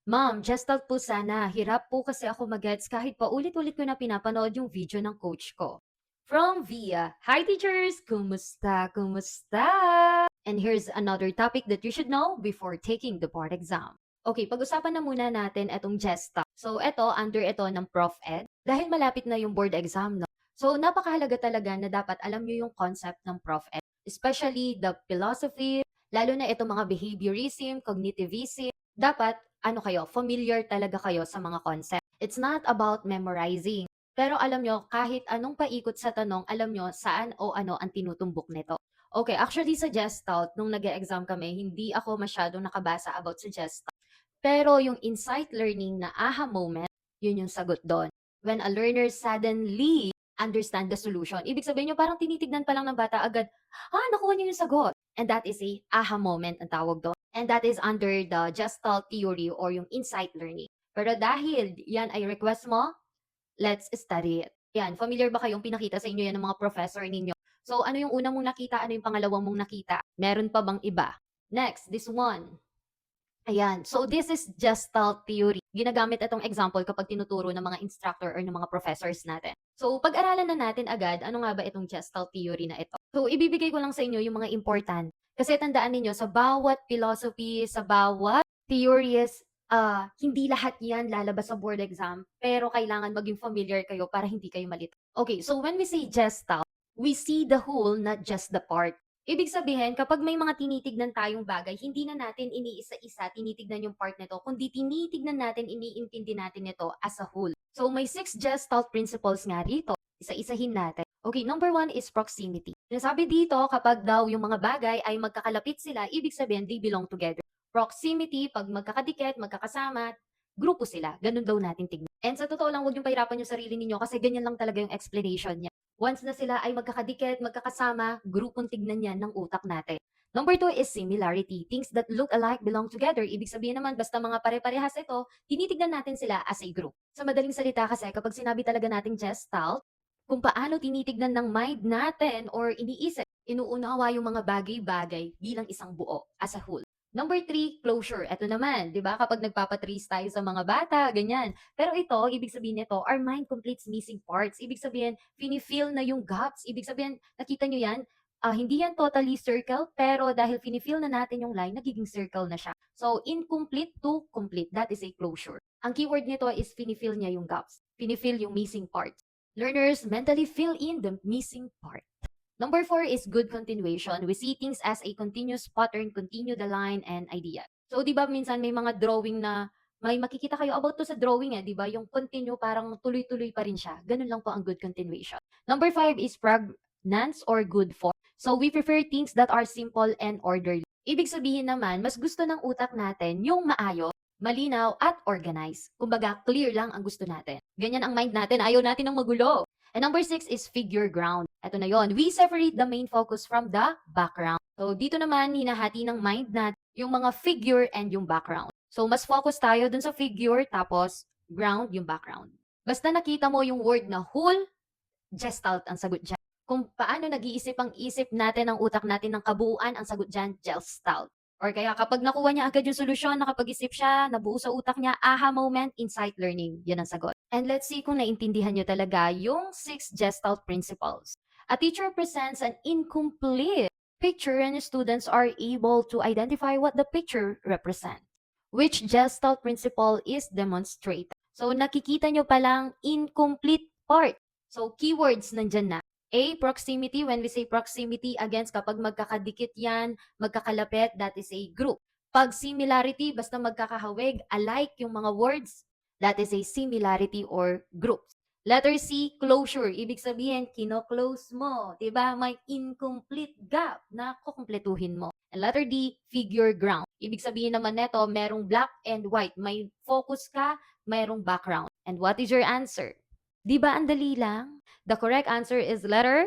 Ma'am, Gestalt po sana. Hirap po kasi ako mag-gets kahit paulit-ulit ko na pinapanood yung video ng coach ko. From Via. Hi teachers! Kumusta? Kumusta? And here's another topic that you should know before taking the board exam. Okay, pag-usapan na muna natin itong Gestalt. So, under ito ng Prof. Ed. Dahil malapit na yung board exam, no? So, napakahalaga talaga na dapat alam nyo yung concept ng Prof. Ed. Especially the philosophy, lalo na itong mga behaviorism, cognitivism. Dapat kayo, familiar talaga kayo sa mga concept. It's not about memorizing. Pero alam nyo, kahit anong paikot sa tanong, alam nyo saan o ano ang tinutumbok nito. Okay, actually sa Gestalt, nung nag-exam kami, hindi ako masyadong nakabasa about sa Gestalt. Pero yung insight learning na aha moment, yun yung sagot doon. When a learner suddenly understand the solution. Ibig sabihin nyo, parang tinitignan pa lang ng bata agad, nakuha niyo yung sagot. And that is a aha moment ang tawag doon. And that is under the Gestalt theory or yung insight learning. Pero dahil yan ay request mo, let's study it. Yan, familiar ba kayong pinakita sa inyo yan ng mga professor ninyo? So, ano yung una mong nakita? Ano yung pangalawang mong nakita? Meron pa bang iba? Next, this one. Ayan. So, this is Gestalt theory. Ginagamit itong example kapag tinuturo ng mga instructor or ng mga professors natin. So, pag-aralan na natin agad, ano nga ba itong Gestalt theory na ito? So, ibibigay ko lang sa inyo yung mga important. Kasi tandaan ninyo, sa bawat philosophy, sa bawat theories, hindi lahat yan lalabas sa board exam, pero kailangan maging familiar kayo para hindi kayo malito. Okay, so when we say Gestalt, we see the whole, not just the part. Ibig sabihin, kapag may mga tinitignan tayong bagay, hindi na natin iniisa-isa tinitignan yung part nito, kundi tinitignan natin, iniintindi natin ito as a whole. So, may 6 Gestalt principles nga rito. Isa-isahin natin. Okay, number 1 is proximity. Sinasabi dito, kapag daw yung mga bagay ay magkakalapit sila, ibig sabihin, they belong together. Proximity, pag magkakadikit, magkakasama, grupo sila. Ganun daw natin tignan. And sa totoo lang, huwag yung pahirapan yung sarili ninyo kasi ganyan lang talaga yung explanation niya. Once na sila ay magkakadikit, magkakasama, grupong tignan yan ng utak natin. Number 2 is similarity. Things that look alike belong together. Ibig sabihin naman, basta mga pare-parehas ito, tinitignan natin sila as a group. Sa madaling salita kasi, kapag sinabi talaga nating Gestalt, kung paano tinitignan ng mind natin or iniisip, inuunawa yung mga bagay-bagay bilang isang buo as a whole. Number 3, closure. Ito naman, 'di ba? Kapag nagpapatrace tayo sa mga bata, ganyan. Pero ito, ibig sabihin nito, our mind completes missing parts. Ibig sabihin, fini-fill na yung gaps. Ibig sabihin, nakita nyo yan? Hindi yan totally circle, pero dahil fini-fill na natin yung line, nagiging circle na siya. So, incomplete to complete. That is a closure. Ang keyword nito is fini-fill niya yung gaps. Fini-fill yung missing parts. Learners mentally fill in the missing part. Number 4 is good continuation. We see things as a continuous pattern, continue the line and idea. So, di ba minsan may mga drawing na may makikita kayo about to sa drawing di ba? Yung continue parang tuloy-tuloy pa rin siya. Ganun lang po ang good continuation. Number 5 is pregnance or good form. So, we prefer things that are simple and orderly. Ibig sabihin naman, mas gusto ng utak natin yung maayos, malinaw at organized. Kumbaga, clear lang ang gusto natin. Ganyan ang mind natin. Ayaw natin ng magulo. And number 6 is figure ground. Ito na yon. We separate the main focus from the background. So, dito naman, hinahati ng mind natin yung mga figure and yung background. So, mas focus tayo dun sa figure, tapos ground yung background. Basta nakita mo yung word na whole, Gestalt ang sagot dyan. Kung paano nag-iisip ang isip natin, ang utak natin ng kabuuan, ang sagot dyan, Gestalt. Or kaya kapag nakuha niya agad yung solusyon, nakapag-isip siya, nabuo sa utak niya, aha moment, insight learning. Yan ang sagot. And let's see kung naintindihan niyo talaga yung 6 Gestalt principles. A teacher presents an incomplete picture and students are able to identify what the picture represents. Which Gestalt principle is demonstrated? So nakikita nyo palang incomplete part. So keywords nandyan na. A, proximity. When we say proximity, against kapag magkakadikit yan, magkakalapit, that is a group. Pag similarity, basta magkakahawig, alike yung mga words, that is a similarity or groups. Letter C, closure. Ibig sabihin, kino-close mo. Diba? May incomplete gap na kukumpletuhin mo. And letter D, figure ground. Ibig sabihin naman neto, merong black and white. May focus ka, merong background. And what is your answer? Di ba ang dali lang? The correct answer is letter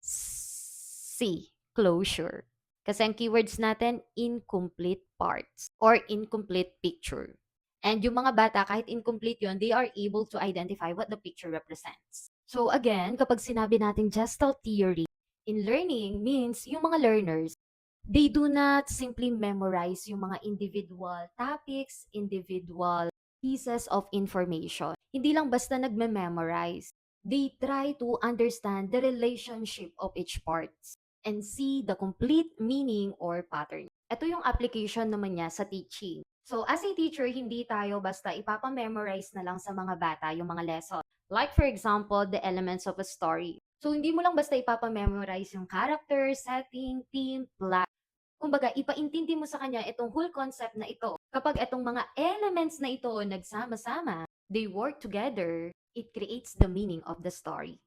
C, closure. Kasi ang keywords natin, incomplete parts or incomplete picture. And yung mga bata, kahit incomplete yun, they are able to identify what the picture represents. So again, kapag sinabi natin Gestalt theory, in learning means yung mga learners, They do not simply memorize yung mga individual topics, individual pieces of information. Hindi lang basta nagme-memorize. They try to understand the relationship of each parts and see the complete meaning or pattern. Ito yung application naman niya sa teaching. So as a teacher, hindi tayo basta ipapamemorize na lang sa mga bata yung mga lesson. Like for example, the elements of a story. So hindi mo lang basta ipapamemorize yung character, setting, theme, plot. Kumbaga, ipaintindi mo sa kanya itong whole concept na ito. Kapag itong mga elements na ito nagsama-sama, they work together, it creates the meaning of the story.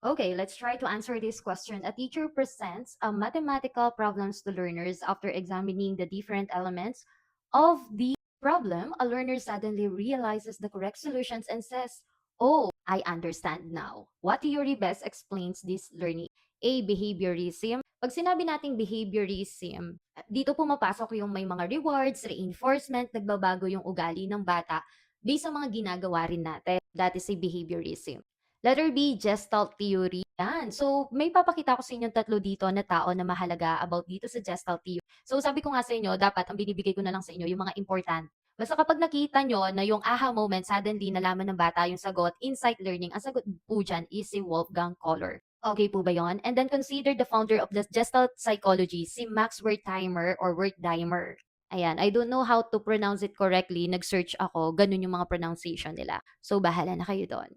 Okay, let's try to answer this question. A teacher presents a mathematical problems to learners after examining the different elements of the problem. A learner suddenly realizes the correct solutions and says, "Oh, I understand now." What theory best explains this learning? A. Behaviorism. Pag sinabi nating behaviorism, dito pumapasok yung may mga rewards, reinforcement, nagbabago yung ugali ng bata based sa mga ginagawa rin natin. That is a behaviorism. Letter B, Gestalt theory. Yan. So, may papakita ko sa inyong tatlo dito na tao na mahalaga about dito sa Gestalt theory. So, sabi ko nga sa inyo, dapat ang binibigay ko na lang sa inyo yung mga important. Basta kapag nakita nyo na yung aha moment, suddenly nalaman ng bata yung sagot, insight learning, ang sagot po dyan is si Wolfgang Kohler. Okay po ba yon? And then consider the founder of the Gestalt psychology, si Max Wertheimer or Wertheimer. Ayan, I don't know how to pronounce it correctly. Nag-search ako, ganun yung mga pronunciation nila. So, bahala na kayo doon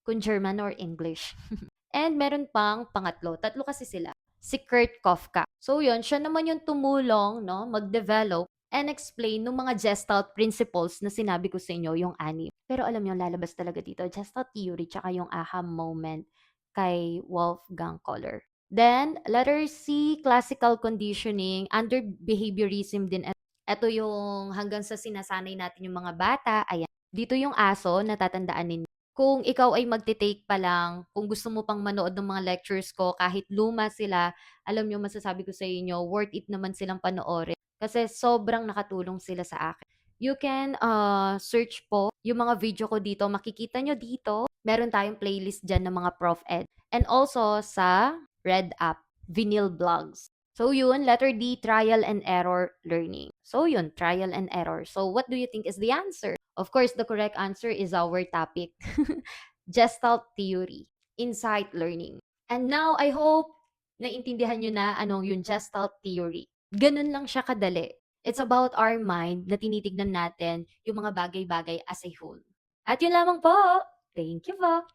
kung German or English. And meron pang pangatlo, tatlo kasi sila. Si Kurt Kafka. So yun, siya naman yung tumulong, no, mag-develop and explain ng mga Gestalt principles na sinabi ko sa inyo, yung anim. Pero alam niyo, lalabas talaga dito, Gestalt theory tsaka yung aha moment kay Wolfgang Kohler. Then, letter C, classical conditioning, under behaviorism din. Ito yung hanggang sa sinasanay natin yung mga bata, ayan. Dito yung aso, natatandaan ninyo. Kung ikaw ay magte-take pa lang, kung gusto mo pang manood ng mga lectures ko, kahit luma sila, alam niyo masasabi ko sa inyo, worth it naman silang panoorin. Kasi sobrang nakatulong sila sa akin. You can search po yung mga video ko dito. Makikita nyo dito. Meron tayong playlist dyan ng mga Prof Ed. And also sa Red App, Vinyl Blogs. So yun, letter D, trial and error learning. So yun, trial and error. So what do you think is the answer? Of course, the correct answer is our topic. Gestalt theory, insight learning. And now, I hope naintindihan nyo na anong yung Gestalt theory. Ganun lang siya kadali. It's about our mind na tinitignan natin yung mga bagay-bagay as a whole. At yun lamang po. Thank you po.